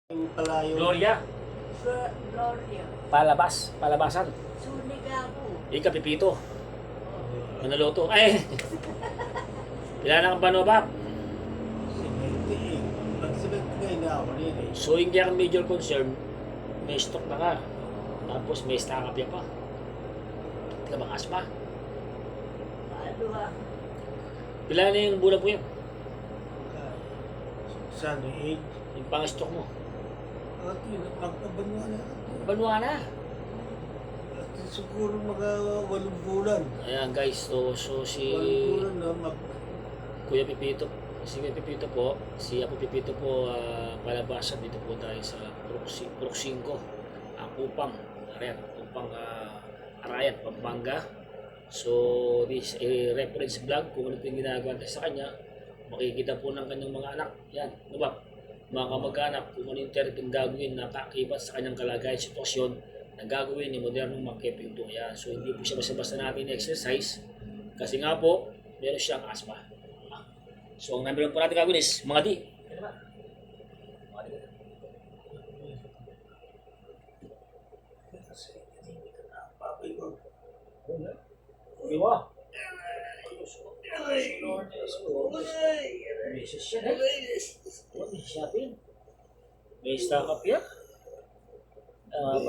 Yung pala yung Gloria, Gloria. palabasan. Sunigapo. Ika, Pipito. Manaloto. Ay! Kailangan kang panobap. simenti eh. Pag simenti kayo na ako rin eh. So, hindi kang major concern, may stock na ka. Tapos may stock up yan pa. Hindi ka bang asma? Ano ha? Pila na yung bulan po yan? Sana age. Yung pang-stock mo. At yun, pagkabanwa na. Banwa na. At siguro mga 8 bulan. Ayan guys, so 8 si bulan na Kuya Pipito, si Kuya Pipito po, si Apo Pipito po, palabasan dito po tayo sa Purok 5, ang Upang, Arayan, Pampanga. So, this a reference vlog kung ano po yung ginagawa natin sa kanya. Makikita po ng kanyang mga anak. Yan, ano ba? Mga kamag-anak, kung ano yung therapy gagawin na kakibat sa kanyang kalagayan, sitwasyon na gagawin ni modernong mga Pinto. Yan. So, hindi po siya basta-basta natin exercise kasi nga po, meron siyang asthma. So, ang number po natin gagawin is mga D. Ano ba? Mga D. Hindi mo. Beses siya eh. Beses siya din. May stock up yan.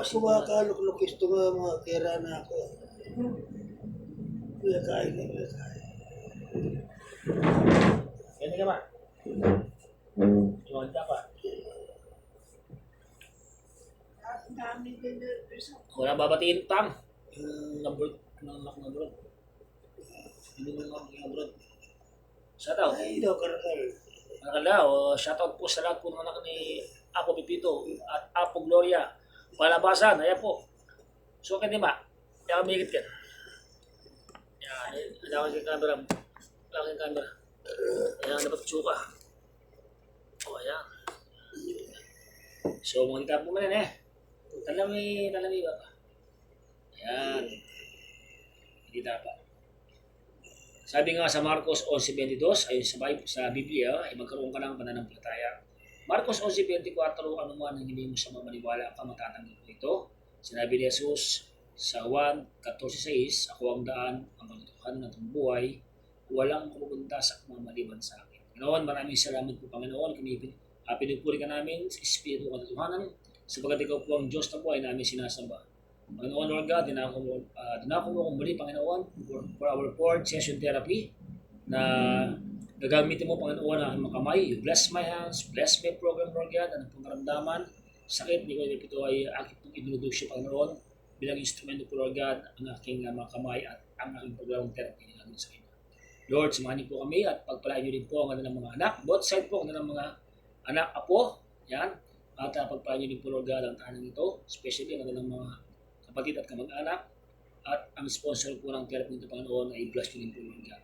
kumakalok-lok ito nga mga kera na ako. Kuya kain na, kuya kain. Ganyan ka ba? Iwanda pa. Ang dami din na Wala babatiin tang. Yung abroad. Ng abroad. Hindi mo ng abroad. Shoutout. Ay, daw karakal. Nakala, shoutout po sa lahat po ng anak ni Apo Pipito at Apo Gloria. Palabasan, ayan po. So, kaya di ba? Kaya kumikit ka. Yan, wala kang camera. Wala kang camera. Ayan, dapat tsuka. O, ayan. So, mga po mo rin eh. Talami ba? Ayan. Hindi dapat. Sabi nga sa Marcos 11:22, ayon sa Biblia, ay magkaroon ka ng pananampalataya. Marcos 11:24, ano man ang hindi mo sa mamaniwala ka, matatanggap mo ito. Sinabi ni Jesus sa Juan 14:6, ako ang daan, ang katotohanan at ang buhay, walang pupunta sa mamaliban sa akin. Panginoon, maraming salamat po Panginoon. Pinupuri ka namin sa Espiritu ng katotohanan, sapagat ikaw po ang Diyos na buhay namin sinasamba. Panginoon, Lord God, dinako mo kung muli, Panginoon, for our 4th session therapy na gagamitin mo, Panginoon, ang aking mga kamay. You bless my hands, bless my program, Lord God, ang pong karamdaman, sakit, hindi ko ito ay aking pong introduction, Panginoon, bilang instrumento po, Lord God, ang aking mga kamay at ang aking programang therapy na gagawin sa inyo. Lord, samahan niyo po kami at pagpalain niyo din po ang kanilang mga anak, both side po ang kanilang mga anak, apo, yan, at pagpalain niyo din po, Lord God, ang tahanan ito, especially ang kanilang mga kapatid at kamag-anak, at ang sponsor po ng therapy nito, Panginoon, ay bless niyo din po, Lord God.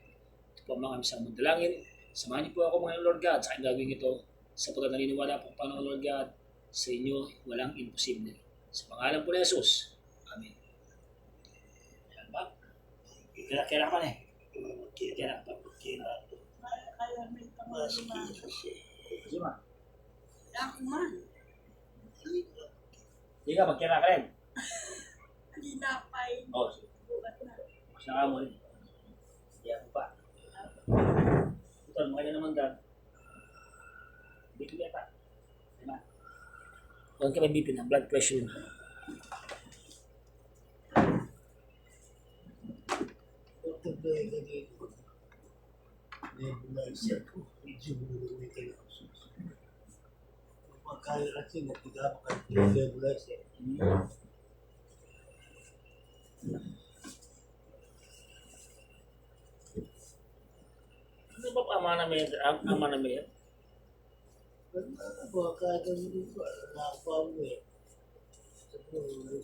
Ito po ang mga kami sa mandalangin. Samahan niyo po ako, mga Lord God, sa aking gagawin ito, sapagkat naniniwala po, Panginoon, Lord God, sa inyo walang imposible. Sa pangalan po ni Jesus. Amen. Yan ba? Kailangan pa na eh. Kailangan pa. kaya may pangalima. Sige ma. Ako man. Hindi ka, magkira ka rin. Hindi na pay. Oo, sige. Bukat na. Saka mo rin. Hindi ako pa. Ito, mga naman dyan. BP ka. Diba? Huwag ka may BP na, blood pressure na. Ito ba yung ganito? Nebulizer ko. Medyo may kailangan. Magkaya kasi nagtiga pa kayo nebulizer. Ano ba ama na may ama na may? Baka ganun ko, nakapam eh. Siguro,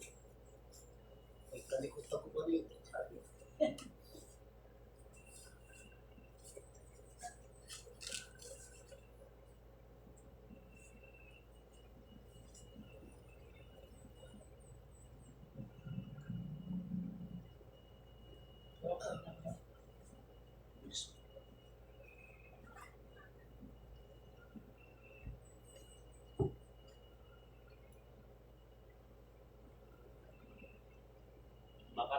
may kalikot ako pa rito. Sabi.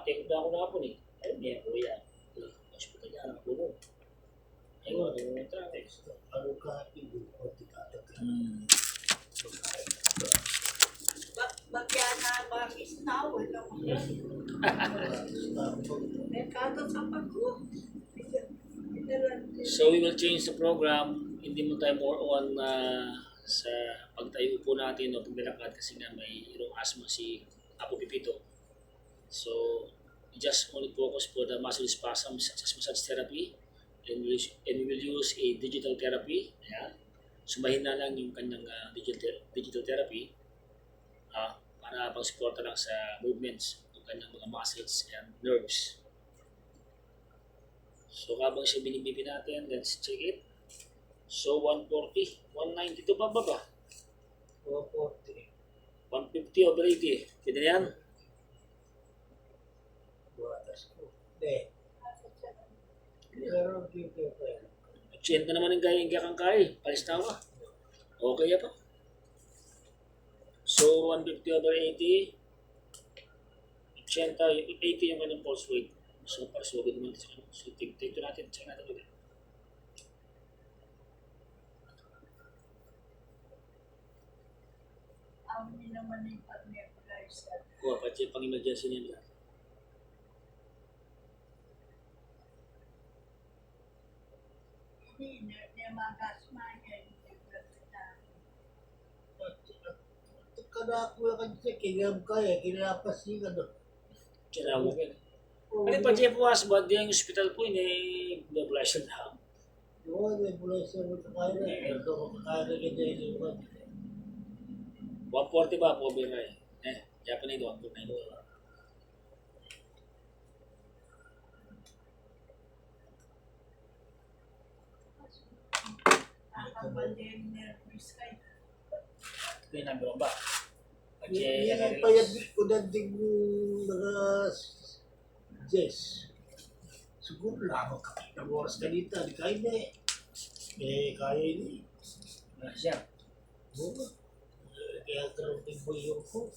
nakatikot na ako na hapon eh. Ayun niya, kuya. Hospital niya, anak ko mo. Ayun, ano mo yung traffic. Ano ka, hindi ko titatagal. Bagyan na bang isnaw, wala mo yan. Merkado sa pagko. So we will change the program. Hindi mo tayo more on sa pagtayo po natin o paglalakad kasi nga may irong asthma si Apo Pipito. So we just only focus for the muscle spasms such as massage therapy and we will use a digital therapy. Ayan. Sumahin na lang yung kanyang digital therapy para pang-suporta lang sa movements ng kanyang mga muscles and nerves. So habang siya binibibi natin, let's check it. So 140, 192 pa ba? 440. 150 over 80. Pwede na yan? Buwatas ko. Hindi. Pero dito pa yan. 80 naman yung gaya kang kaya. Palis na ako. Okay ya pa. So 150 over 80. 80 yung kanyang pulse rate. So para sugod naman ito. So take natin. Check natin ulit. Amin naman yung pag-nebulize. Kuha pa siya pang emergency niya. Hindi, magasma yan. Kada ako yung kanina, kinam kaya, kinapas niya ka. Kinawag yan. Ano pa siya po asbad yung hospital po ini nebulizer na. Oo, nebulizer mo kaya na. Ito ko kaya na ganyan yung 140 ba po biray? Japanese 149. Nakabal din nervous kayo. Ito yung number ba? Yan ang payag ko na din mga Jess. Siguro lang ako kapit ng oras kanita. Di kaya na eh. Kaya ini. Wala siya. Oo. Kaya tarong mo yung ko.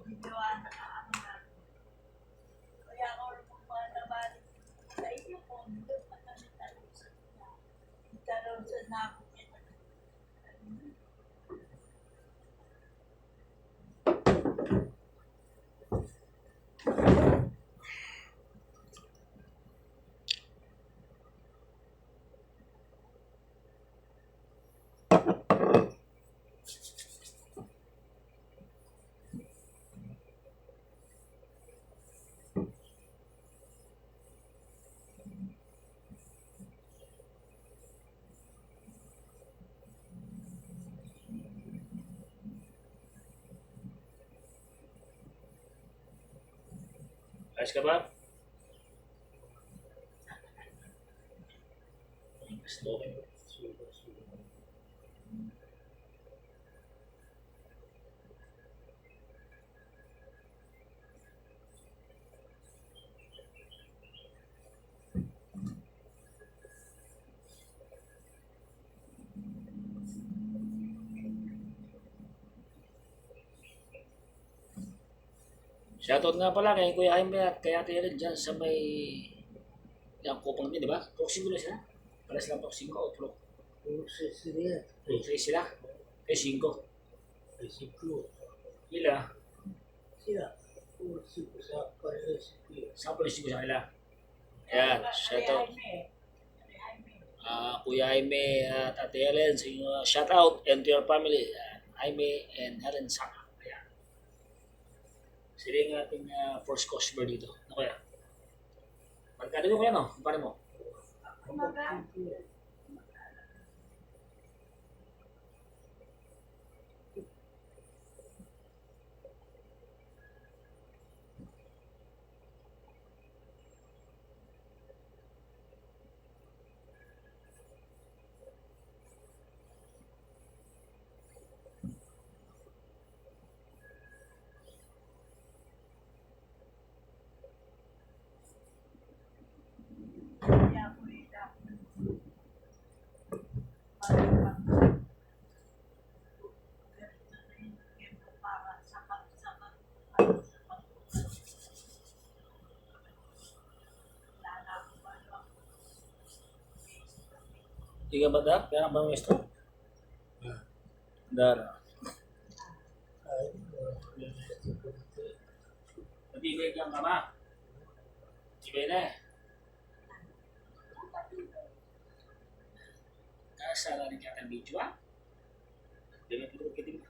Ginawa na ano na. Kaya ako mga nabalik sa iyo kung doon pa kami tanong sa kanya. Tanong sa nako niya. Ayos ka ba? Okay. Shoutout nga pala kay Kuya Jaime at kay Ate Helen dyan sa may yung kupang din, di ba? Proxy mo na sila? Para sila proxy mo o pro? Proses niya. Proxy sila? Eh, 5. Ay siguro. Ila, Sila. Proses ko sa paresipyo. sa proxy mo sa kanila. Ayan, shoutout. Kuya Jaime at Ate Helen sa inyo. Shoutout and to your family. Jaime and Helen Saka. Ayan. Sila yung ating first customer dito. Ano kaya? Pagkado mo kaya no? Pare mo? Kumaga. Kaya ko ito. Di ka ba da? Kaya ba may stroke? Dara. Ay, Matibay kang kama. Matibay na. Kasara rin kaya video ha? Dengan itu kita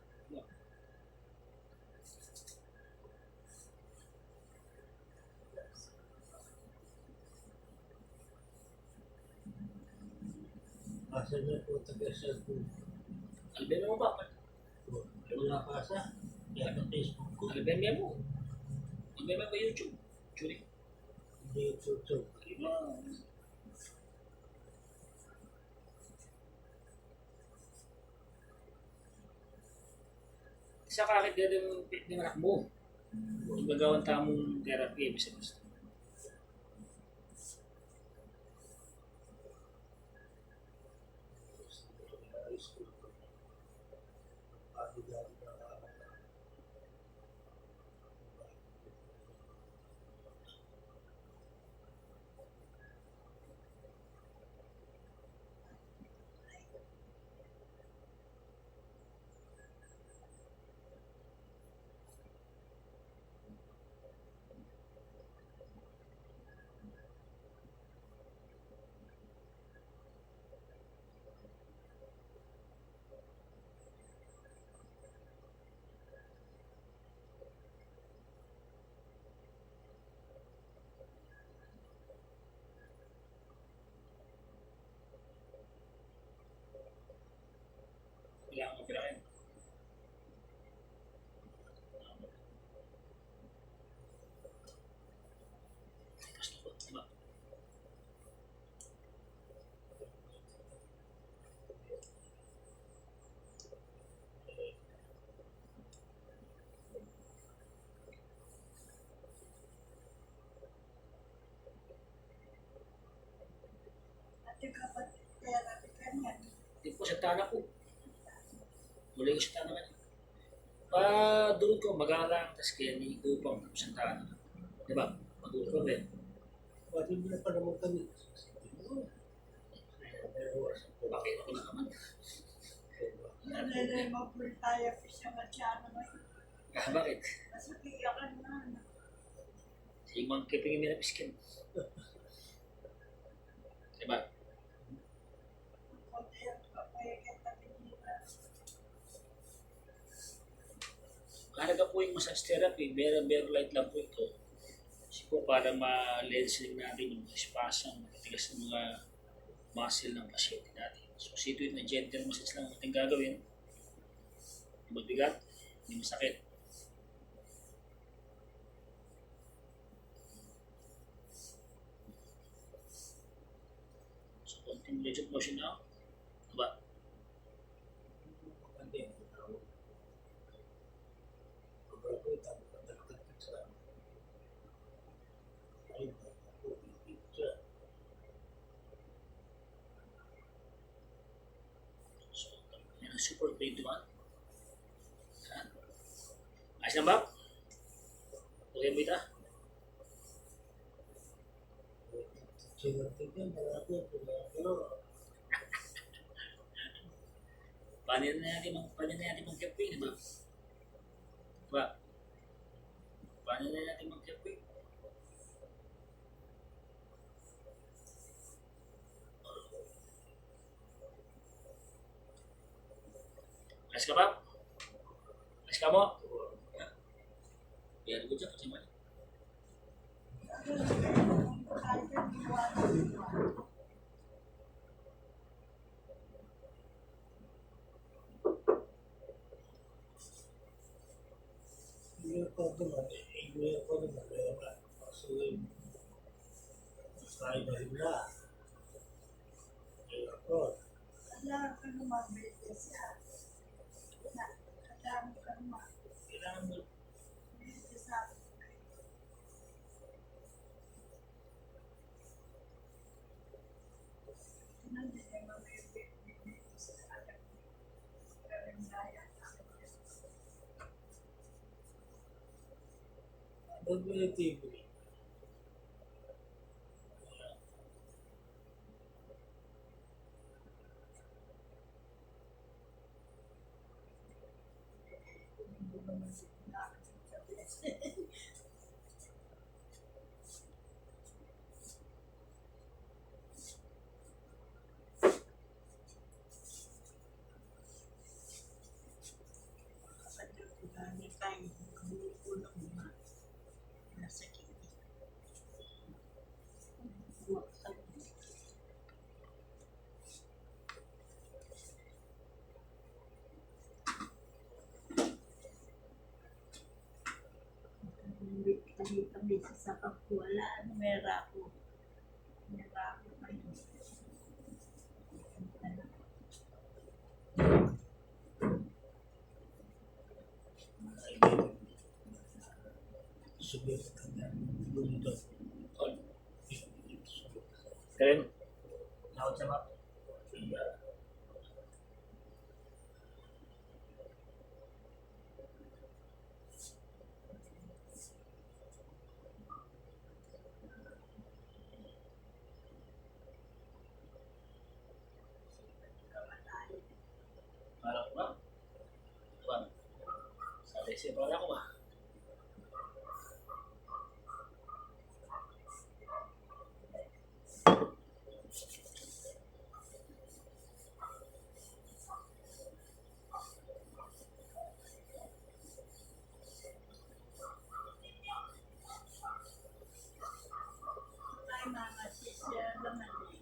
pasanya po taga-cell po. alben mo ba? Wala pasa. Kaya sa Facebook ko. Alben mo. Alben mo ba YouTube? Curi. Hindi YouTube. Sa kakit din anak mo. Kung gagawin tamong therapy, bisa gusto. Wala akong pirahin. Ate kapag therapy ka niyan, Hindi po sa tanak ko. Muli ko sa tanak ka. Dulot ko, magalang, tapos kaya ni upang sa tanak. Diba? Madulot ko rin. Pwede mo na pa naman kami. Bakit ako na naman? nalilima po tayo siya masyado ngayon. Bakit? Masakit ka na. Si Mang Kiping yung minapiskin. Diba? Konti ang kapayagin natin dito. Mahalaga po yung massage therapy, very light lang po ito. Kasi po para ma-lensing natin yung spasm, matigas ng mga muscle ng pasyente natin. So, ito yung gentle massage lang natin gagawin. Mabigat, hindi masakit. So, konting range of motion na. Diba? So, yan ang support grade 1. Ayos na ba? Okay mo ita? Panin na natin mag-campaign, diba? Diba? Panin na natin mag-campaign. Ayos ka ba? Ayos ka mo? Yan, good job. Kasi man. Kailangan ka naman meditas siya. Kailangan ka naman Kailangan mo. meditas sa Relatively. hindi kami sa pagkuwalaan. Mera ko. Mera ko kayo. Sulit ka na. Bundok. Karen, laot sa ba? Parang ba? Ba? Sabi siya parang ako ba? Ay, mga sister naman eh.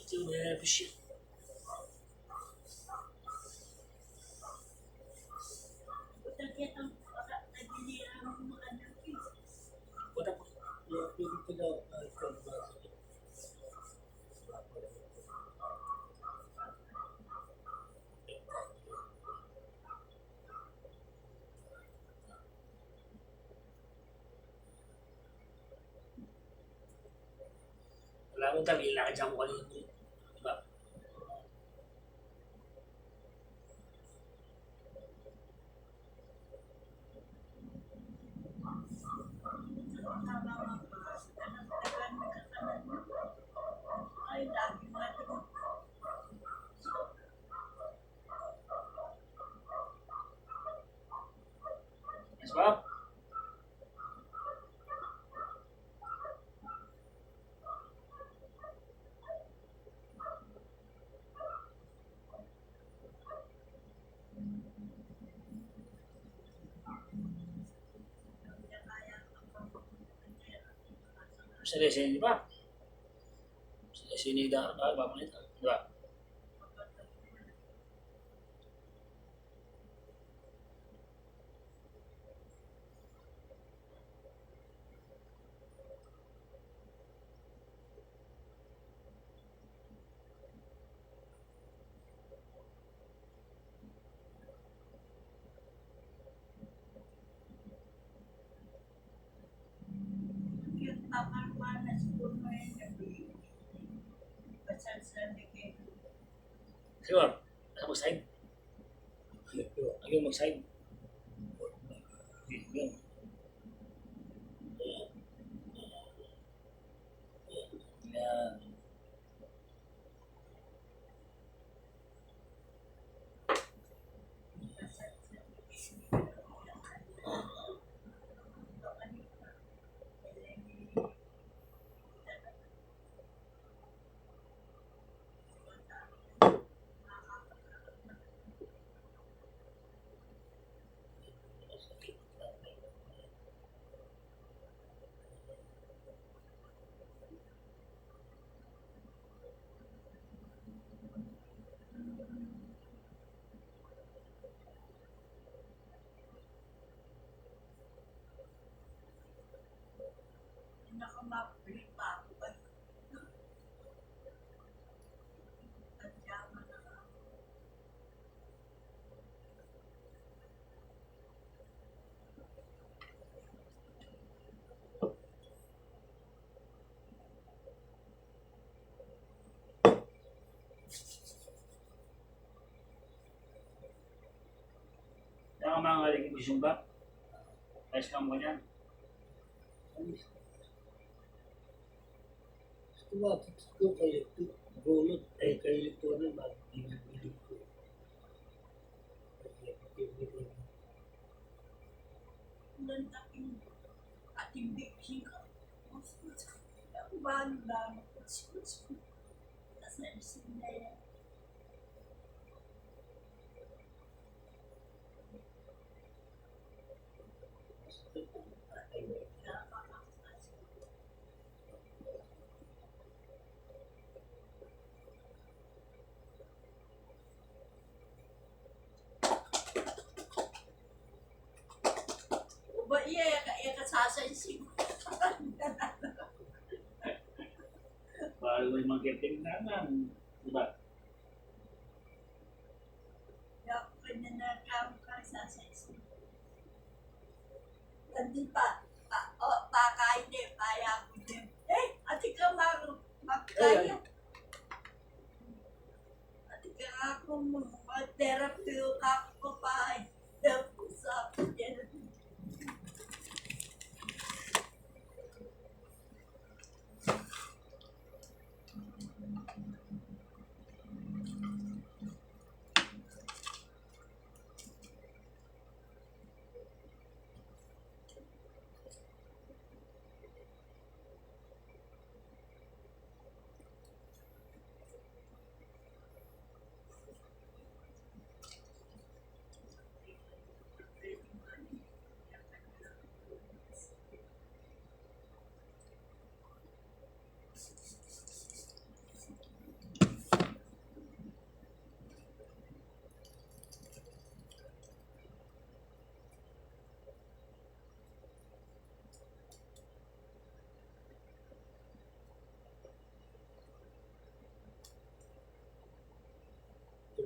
Ito yung nervous siya. Kaya ang nagiliran ng mga anak eh. Wala po. Pwede ko daw ikaw ba? Wala mo tayo, ilakad siya mo kanina. Diba? Ay, lagi natin. Yes, Bob? Sa lesson, di ba? Sa lesson ni da, babalik, di ba? Yung paparwanas po mo yung gabi. Pasal sa ligay. Sige, Bob. Ano mag-side? Ayaw mag-side. Yun. Yan. Pasal sa ligay. Nakamapli pa ako ba? At yaman na ako. Yan ang mga galing ko sumba. Ayos ka mo yan. Tumatik ko kayo. Gulot ay kayo ito na mag-ilig ko. Ulan taking ating biksin ka. Ang balo lang ako. Tapos na-isin na yan. kasasaysing ko. Para may marketing naman. Diba? Kaya ako kanya na kamo kasasaysing. Hindi pa. Baka hindi. Kaya ko din. Ati ka magkaya. Ati ka ako mag-therapy ako pa. Dapat sa therapy.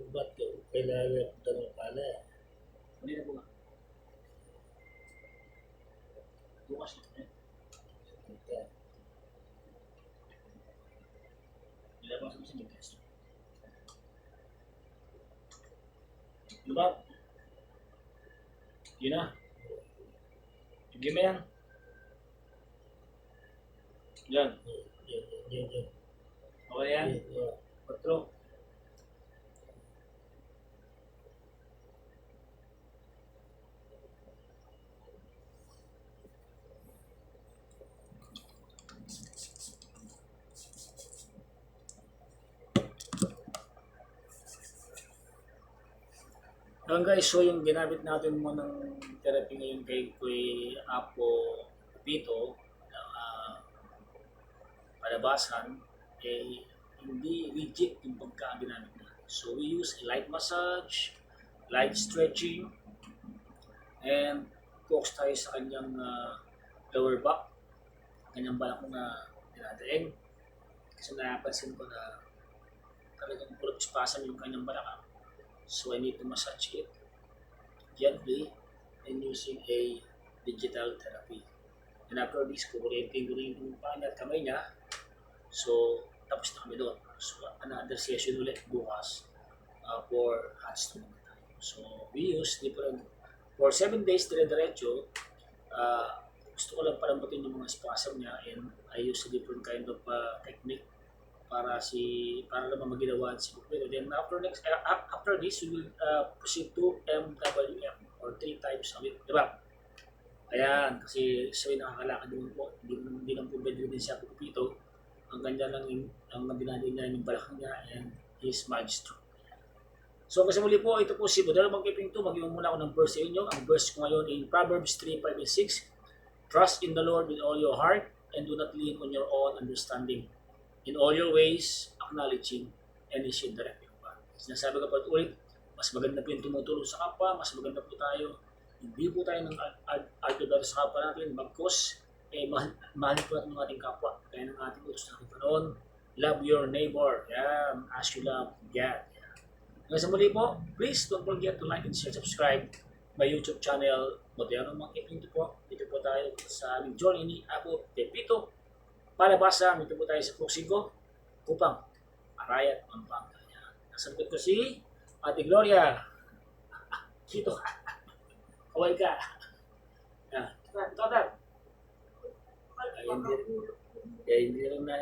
Ba't kailangan tanong pala? Hindi na po nga. Bukas na. Nilabas ko sa mga test. Diba? Yun na. Sige mo yan. Yan. Yan. Okay yan. 4. Ngayon guys, so yung ginamit natin mo ng therapy ngayon kay Apo Pito na palabasan, hindi rigid yung pagka-ginamit natin. So we use a light massage, light stretching, and focus tayo sa kanyang lower back, kanyang balak na dinadaing. Kasi napansin ko na talagang puro spasm yung kanyang balakang. So I need to massage it gently and using a digital therapy. And after this, kukulitin ko rin yung paa niya at kamay niya. So tapos na kami doon. So another session ulit bukas for hands to naman tayo. So we use different, for 7 days dire-diretso, gusto ko lang palambutin yung mga spasm niya, and I use a different kind of technique para naman maginawa si Pupilo. Then after this, we will proceed to MWM or 3 times a week, diba? Ayan, kasi siya nakakalakad naman po, hindi lang po bedridden siya Pupito. Ang ganda lang ang dinadin niya yung balakang niya and his magistro. So kasi muli po, ito po si Budala Magkiping 2. Mag-iwan muna ako ng verse sa inyo. Ang verse ko ngayon in Proverbs 3, 5, and 6. Trust in the Lord with all your heart and do not lean on your own understanding. In all your ways, acknowledging, and He shall direct your path. Sinasabi ko pa ulit, mas maganda po yung tumutulong sa kapwa, mas maganda po tayo. Hindi po tayo ng altogether sa kapwa natin, bagkos, mahal po natin ng ating kapwa. Kaya ng ating utos natin pa noon, love your neighbor, as you love God. Hanggang sa muli po, please don't forget to like and share, subscribe my YouTube channel, Moderno Magkiping po. Dito po tayo sa aming journey ni Apo Pepito. Palabasa, dito po tayo sa Puxico, Kupang, Arayat, Pampanga. Nasa likod ko si Ate Gloria. Dito ka. Kawal ka. Yan. Total. Hindi rin na